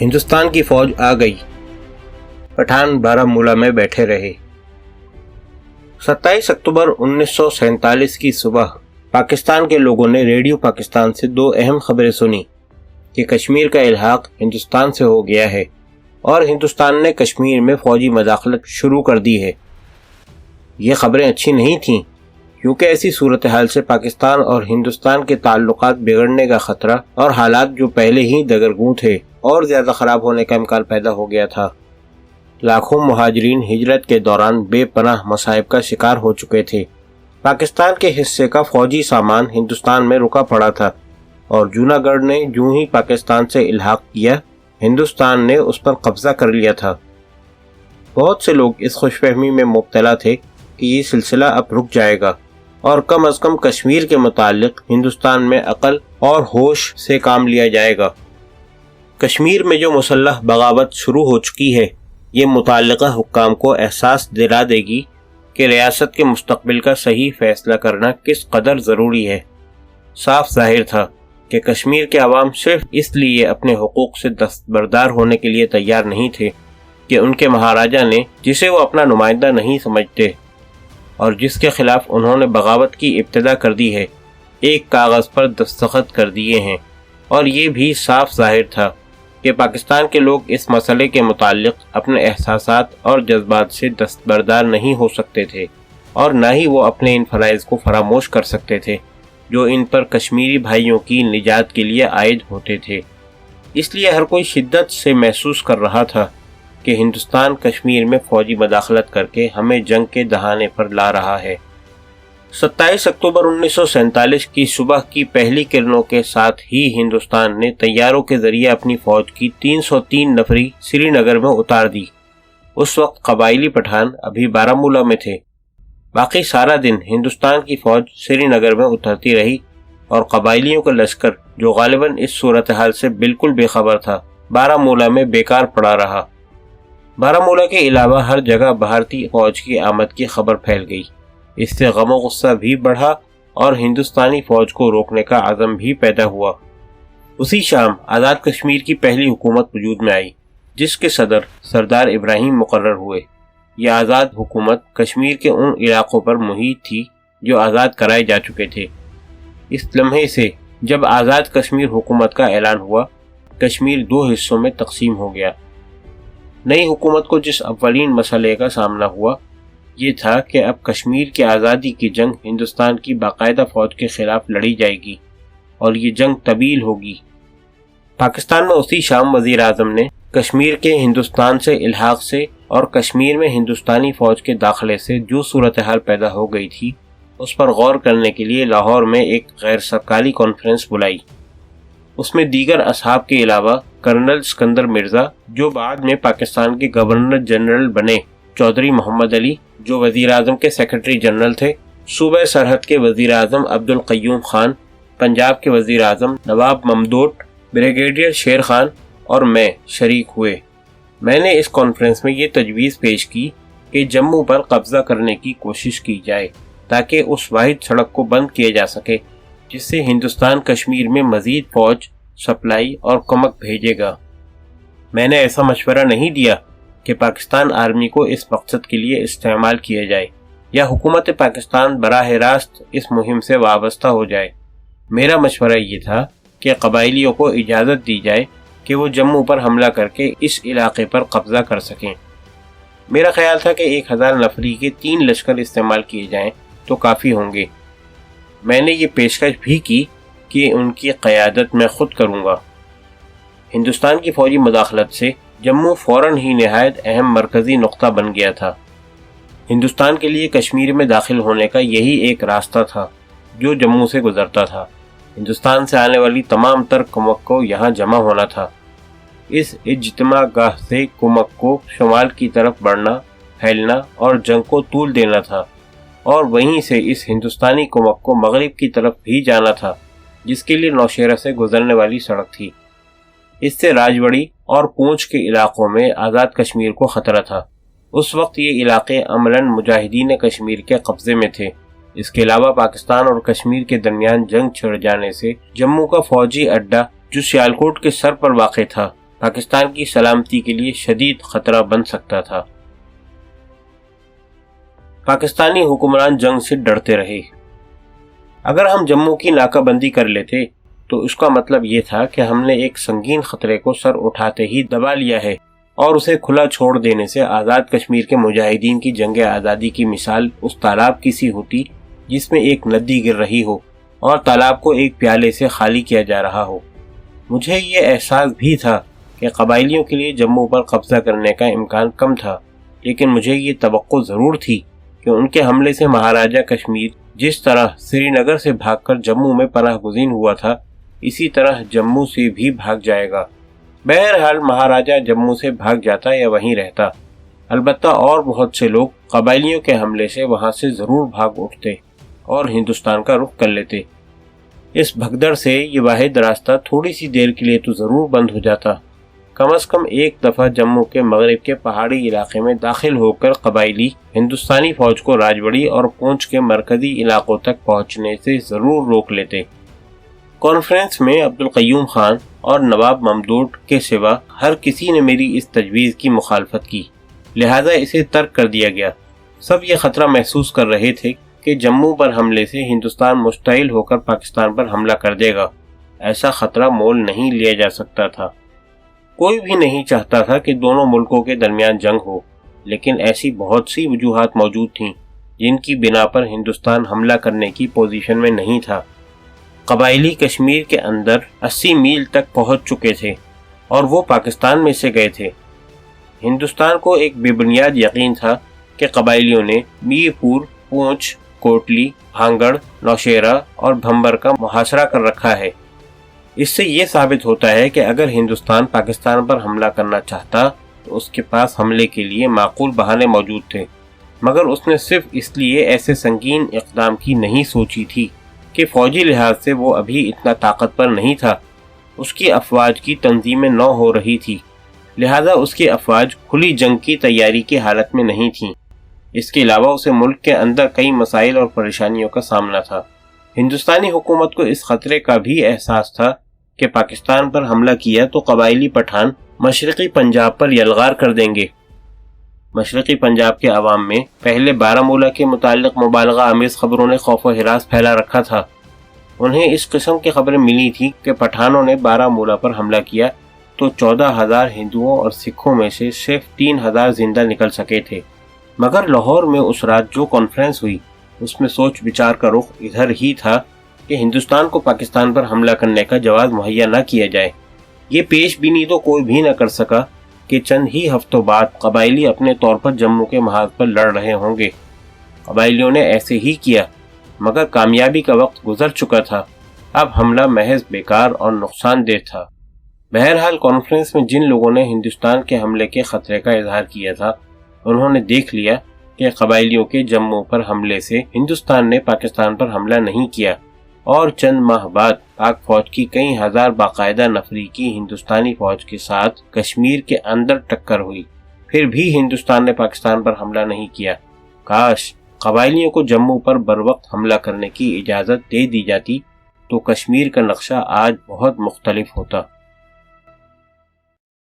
ہندوستان کی فوج آ گئی۔ پٹھان بارہمولہ میں بیٹھے رہے۔ 27 اکتوبر 1947 کی صبح پاکستان کے لوگوں نے ریڈیو پاکستان سے دو اہم خبریں سنی کہ کشمیر کا الحاق ہندوستان سے ہو گیا ہے اور ہندوستان نے کشمیر میں فوجی مداخلت شروع کر دی ہے۔ یہ خبریں اچھی نہیں تھیں کیونکہ ایسی صورتحال سے پاکستان اور ہندوستان کے تعلقات بگڑنے کا خطرہ اور حالات جو پہلے ہی دگرگوں تھے اور زیادہ خراب ہونے کا امکان پیدا ہو گیا تھا۔ لاکھوں مہاجرین ہجرت کے دوران بے پناہ مصائب کا شکار ہو چکے تھے۔ پاکستان کے حصے کا فوجی سامان ہندوستان میں رکا پڑا تھا اور جوناگڑھ نے جو ہی پاکستان سے الحاق کیا، ہندوستان نے اس پر قبضہ کر لیا تھا۔ بہت سے لوگ اس خوش فہمی میں مبتلا تھے کہ یہ سلسلہ اب رک جائے گا اور کم از کم کشمیر کے متعلق ہندوستان میں عقل اور ہوش سے کام لیا جائے گا۔ کشمیر میں جو مسلح بغاوت شروع ہو چکی ہے، یہ متعلقہ حکام کو احساس دلا دے گی کہ ریاست کے مستقبل کا صحیح فیصلہ کرنا کس قدر ضروری ہے۔ صاف ظاہر تھا کہ کشمیر کے عوام صرف اس لیے اپنے حقوق سے دستبردار ہونے کے لیے تیار نہیں تھے کہ ان کے مہاراجا نے، جسے وہ اپنا نمائندہ نہیں سمجھتے اور جس کے خلاف انہوں نے بغاوت کی ابتدا کر دی ہے، ایک کاغذ پر دستخط کر دیے ہیں، اور یہ بھی صاف ظاہر تھا کہ پاکستان کے لوگ اس مسئلے کے متعلق اپنے احساسات اور جذبات سے دستبردار نہیں ہو سکتے تھے اور نہ ہی وہ اپنے ان فرائض کو فراموش کر سکتے تھے جو ان پر کشمیری بھائیوں کی نجات کے لیے عائد ہوتے تھے۔ اس لیے ہر کوئی شدت سے محسوس کر رہا تھا کہ ہندوستان کشمیر میں فوجی مداخلت کر کے ہمیں جنگ کے دہانے پر لا رہا ہے۔ 27 اکتوبر 1947 کی صبح کی پہلی کرنوں کے ساتھ ہی ہندوستان نے طیاروں کے ذریعے اپنی فوج کی 303 نفری سری نگر میں اتار دی۔ اس وقت قبائلی پٹھان ابھی بارہمولہ میں تھے۔ باقی سارا دن ہندوستان کی فوج سری نگر میں اترتی رہی اور قبائلیوں کا لشکر، جو غالباً اس صورتحال سے بالکل بے خبر تھا، بارہمولہ میں بیکار پڑا رہا۔ بارہمولہ کے علاوہ ہر جگہ بھارتی فوج کی آمد کی خبر پھیل گئی۔ اس سے غم و غصہ بھی بڑھا اور ہندوستانی فوج کو روکنے کا عزم بھی پیدا ہوا۔ اسی شام آزاد کشمیر کی پہلی حکومت وجود میں آئی، جس کے صدر سردار ابراہیم مقرر ہوئے۔ یہ آزاد حکومت کشمیر کے ان علاقوں پر محیط تھی جو آزاد کرائے جا چکے تھے۔ اس لمحے سے جب آزاد کشمیر حکومت کا اعلان ہوا، کشمیر دو حصوں میں تقسیم ہو گیا۔ نئی حکومت کو جس اولین مسئلے کا سامنا ہوا، یہ تھا کہ اب کشمیر کی آزادی کی جنگ ہندوستان کی باقاعدہ فوج کے خلاف لڑی جائے گی اور یہ جنگ طویل ہوگی۔ پاکستان میں اسی شام وزیر اعظم نے کشمیر کے ہندوستان سے الحاق سے اور کشمیر میں ہندوستانی فوج کے داخلے سے جو صورتحال پیدا ہو گئی تھی، اس پر غور کرنے کے لیے لاہور میں ایک غیر سرکاری کانفرنس بلائی۔ اس میں دیگر اصحاب کے علاوہ کرنل سکندر مرزا، جو بعد میں پاکستان کے گورنر جنرل بنے، چودھری محمد علی، جو وزیر اعظم کے سیکرٹری جنرل تھے، صوبہ سرحد کے وزیر اعظم عبد القیوم خان، پنجاب کے وزیر اعظم نواب ممدوٹ، بریگیڈیئر شیر خان اور میں شریک ہوئے۔ میں نے اس کانفرنس میں یہ تجویز پیش کی کہ جموں پر قبضہ کرنے کی کوشش کی جائے تاکہ اس واحد سڑک کو بند کیا جا سکے جس سے ہندوستان کشمیر میں مزید فوج، سپلائی اور کمک بھیجے گا۔ میں نے ایسا مشورہ نہیں دیا کہ پاکستان آرمی کو اس مقصد کے لیے استعمال کیا جائے یا حکومت پاکستان براہ راست اس مہم سے وابستہ ہو جائے۔ میرا مشورہ یہ تھا کہ قبائلیوں کو اجازت دی جائے کہ وہ جموں پر حملہ کر کے اس علاقے پر قبضہ کر سکیں۔ میرا خیال تھا کہ 1000 نفری کے 3 لشکر استعمال کیے جائیں تو کافی ہوں گے۔ میں نے یہ پیشکش بھی کی کہ ان کی قیادت میں خود کروں گا۔ ہندوستان کی فوجی مداخلت سے جموں فوراً ہی نہایت اہم مرکزی نقطہ بن گیا تھا۔ ہندوستان کے لیے کشمیر میں داخل ہونے کا یہی ایک راستہ تھا جو جموں سے گزرتا تھا۔ ہندوستان سے آنے والی تمام تر کمک کو یہاں جمع ہونا تھا۔ اس اجتماع گاہ سے کمک کو شمال کی طرف بڑھنا، پھیلنا اور جنگ کو طول دینا تھا، اور وہیں سے اس ہندوستانی کمک کو مغرب کی طرف بھی جانا تھا جس کے لیے نوشہرہ سے گزرنے والی سڑک تھی۔ اس سے راجوڑی اور پونچھ کے علاقوں میں آزاد کشمیر کو خطرہ تھا۔ اس وقت یہ علاقے عملاً مجاہدین کشمیر کے قبضے میں تھے۔ اس کے علاوہ پاکستان اور کشمیر کے درمیان جنگ چھڑ جانے سے جموں کا فوجی اڈہ جو سیالکوٹ کے سر پر واقع تھا، پاکستان کی سلامتی کے لیے شدید خطرہ بن سکتا تھا۔ پاکستانی حکمران جنگ سے ڈرتے رہے۔ اگر ہم جموں کی ناکہ بندی کر لیتے تو اس کا مطلب یہ تھا کہ ہم نے ایک سنگین خطرے کو سر اٹھاتے ہی دبا لیا ہے، اور اسے کھلا چھوڑ دینے سے آزاد کشمیر کے مجاہدین کی جنگ آزادی کی مثال اس تالاب کی سی ہوتی جس میں ایک ندی گر رہی ہو اور تالاب کو ایک پیالے سے خالی کیا جا رہا ہو۔ مجھے یہ احساس بھی تھا کہ قبائلیوں کے لیے جموں پر قبضہ کرنے کا امکان کم تھا، لیکن مجھے یہ توقع ضرور تھی کہ ان کے حملے سے مہاراجہ کشمیر جس طرح سری نگر سے بھاگ کر جموں میں پناہ گزین ہوا تھا، اسی طرح جموں سے بھی بھاگ جائے گا۔ بہرحال مہاراجہ جموں سے بھاگ جاتا یا وہیں رہتا، البتہ اور بہت سے لوگ قبائلیوں کے حملے سے وہاں سے ضرور بھاگ اٹھتے اور ہندوستان کا رخ کر لیتے۔ اس بھگدڑ سے یہ واحد راستہ تھوڑی سی دیر کے لیے تو ضرور بند ہو جاتا۔ کم از کم ایک دفعہ جموں کے مغرب کے پہاڑی علاقے میں داخل ہو کر قبائلی ہندوستانی فوج کو راجوڑی اور پونچھ کے مرکزی علاقوں تک پہنچنے سے ضرور روک لیتے۔ کانفرنس میں عبدالقیوم خان اور نواب ممدوٹ کے سوا ہر کسی نے میری اس تجویز کی مخالفت کی، لہذا اسے ترک کر دیا گیا۔ سب یہ خطرہ محسوس کر رہے تھے کہ جموں پر حملے سے ہندوستان مشتعل ہو کر پاکستان پر حملہ کر دے گا۔ ایسا خطرہ مول نہیں لیا جا سکتا تھا۔ کوئی بھی نہیں چاہتا تھا کہ دونوں ملکوں کے درمیان جنگ ہو، لیکن ایسی بہت سی وجوہات موجود تھیں جن کی بنا پر ہندوستان حملہ کرنے کی پوزیشن میں نہیں تھا۔ قبائلی کشمیر کے اندر 80 میل تک پہنچ چکے تھے اور وہ پاکستان میں سے گئے تھے۔ ہندوستان کو ایک بے بنیاد یقین تھا کہ قبائلیوں نے میر پور، پونچھ، کوٹلی، بھانگڑ، نوشیرہ اور بھمبر کا محاصرہ کر رکھا ہے۔ اس سے یہ ثابت ہوتا ہے کہ اگر ہندوستان پاکستان پر حملہ کرنا چاہتا تو اس کے پاس حملے کے لیے معقول بہانے موجود تھے، مگر اس نے صرف اس لیے ایسے سنگین اقدام کی نہیں سوچی تھی کہ فوجی لحاظ سے وہ ابھی اتنا طاقتور نہیں تھا۔ اس کی افواج کی تنظیمیں نو ہو رہی تھی، لہذا اس کی افواج کھلی جنگ کی تیاری کی حالت میں نہیں تھیں۔ اس کے علاوہ اسے ملک کے اندر کئی مسائل اور پریشانیوں کا سامنا تھا۔ ہندوستانی حکومت کو اس خطرے کا بھی احساس تھا کہ پاکستان پر حملہ کیا تو قبائلی پٹھان مشرقی پنجاب پر یلغار کر دیں گے۔ مشرقی پنجاب کے عوام میں پہلے بارہمولہ کے متعلق مبالغہ آمیز خبروں نے خوف و ہراس پھیلا رکھا تھا۔ انہیں اس قسم کی خبریں ملی تھی کہ پٹھانوں نے بارہمولہ پر حملہ کیا تو 14,000 ہندوؤں اور سکھوں میں سے صرف 3,000 زندہ نکل سکے تھے۔ مگر لاہور میں اس رات جو کانفرنس ہوئی اس میں سوچ بچار کا رخ ادھر ہی تھا کہ ہندوستان کو پاکستان پر حملہ کرنے کا جواز مہیا نہ کیا جائے۔ یہ پیش بینی تو کوئی بھی نہ کر سکا کہ چند ہی ہفتوں بعد قبائلی اپنے طور پر جموں کے محاذ پر لڑ رہے ہوں گے۔ قبائلیوں نے ایسے ہی کیا، مگر کامیابی کا وقت گزر چکا تھا۔ اب حملہ محض بیکار اور نقصان دہ تھا۔ بہرحال کانفرنس میں جن لوگوں نے ہندوستان کے حملے کے خطرے کا اظہار کیا تھا، انہوں نے دیکھ لیا کہ قبائلیوں کے جموں پر حملے سے ہندوستان نے پاکستان پر حملہ نہیں کیا، اور چند ماہ بعد پاک فوج کی کئی ہزار باقاعدہ نفری کی ہندوستانی فوج کے ساتھ کشمیر کے اندر ٹکر ہوئی، پھر بھی ہندوستان نے پاکستان پر حملہ نہیں کیا۔ کاش قبائلیوں کو جموں پر بروقت حملہ کرنے کی اجازت دے دی جاتی تو کشمیر کا نقشہ آج بہت مختلف ہوتا۔